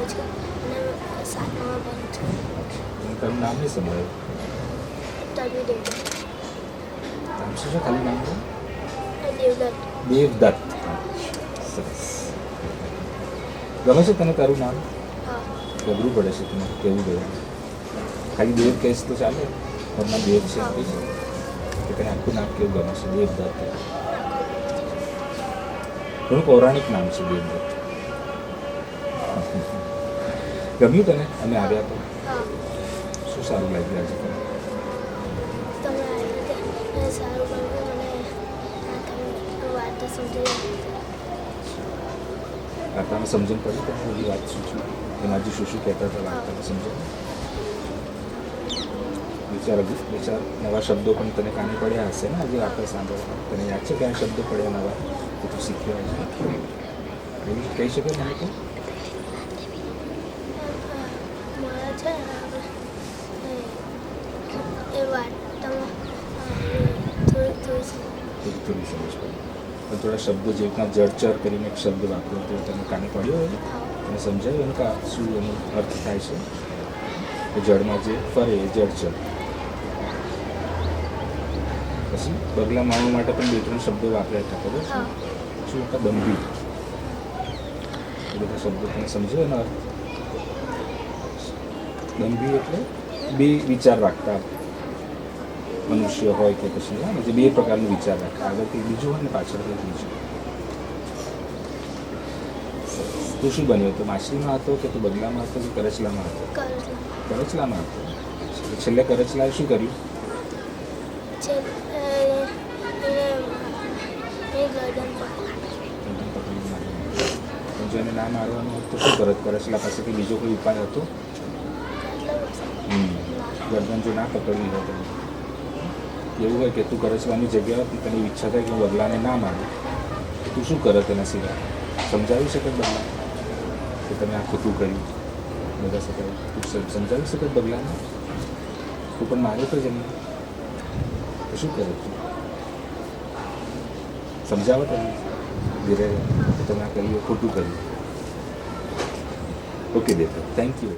ભણું છું અને 7મામાં ભણું છું. તારું નામ નહીં સંભળાયું. તન્વી દેવદત્ત. નામ શું છે ખાલી નામ તો? દેવદત્ત. દેવદત્ત. સરસ. ગમે છે તને તારું નામ? હા. ગભરું પડે છે તને કેવું ગયું? ખાલી દેવ કહેશ તો ચાલે? તારું નામ દેવ છે એમ કહીશ કે તને આખું નામ કેવું ગમે છે? દેવદત્ત. ઘણું પૌરાણિક નામ છે દેવદત્ત. ગમ્યું તને અમે આવ્યા તો? હા. શું સારું લાગ્યું આજે તને? તમે આવ્યા હતા અને સારું બન્યું અને તમે વાર્તા સમજાવી. વાર્તામાં સમજણ પડી તમને બધી વાત શું શું એમાં જે શું શું કહેતા હતા વાર્તામાં સમજણ વિચાર નવા શબ્દો પણ તને કાને પડ્યા હશે ને આજે વાર્તા સાંભળવા તને યાદ છે કયા શબ્દો પડ્યા નવા કે તું શીખ્યો એવી કહી શકે મને તો મારા છે એ વાર્તામાં થોડી થોડી સમજ પડી પણ થોડા શબ્દો જે રીતના જળચર કરીને એક શબ્દ વાપર્યો તો તને કાને પડ્યો હોય તને સમજાયું એનું કા શું એનો અર્થ થાય છે કે જળમાં જે ફરે એ જળચર પછી બગલા મારવા માટે પણ 2-3 શબ્દો વાપર્યા હતા ખબર છે શું હતા દંભી એ બધા શબ્દો તને સમજ્યો એનો અર્થ દંભી એટલે બે વિચાર રાખતા મનુષ્ય હોય કે પછી જે બે પ્રકારનો વિચાર રાખે આગળથી બીજું હોય ને પાછળથી બીજું તું શું બન્યો હતો માછલીમાં હતો કે તું બગલામાં હતો કે કરચલામાં હતો કરચલામાં હતો છેલ્લે કરચલાએ શું કર્યું જો એને ના મારવાનું હતું તો શું કરત કરચલા પાસેથી બીજો કોઈ ઉપાય હતો ગરદન જો ના પકડવી હોય તો એવું હોય કે તું કરચલાની જગ્યાએ તને ઈચ્છા થાય કે હું બગલાને ના મારું તું શું કરત એના સિવાય સમજાવી શકે બગલા કે તમે આ ખોટું કર્યું બધા શકાય તું સમજાવી શકે બગલાને તું પણ માર્યો તો જ એમને તો શું કરે તું સમજાવો તમે ધીરે તમે આ કર્યું ખોટું કર્યું ઓકે દેવ થેન્ક યુ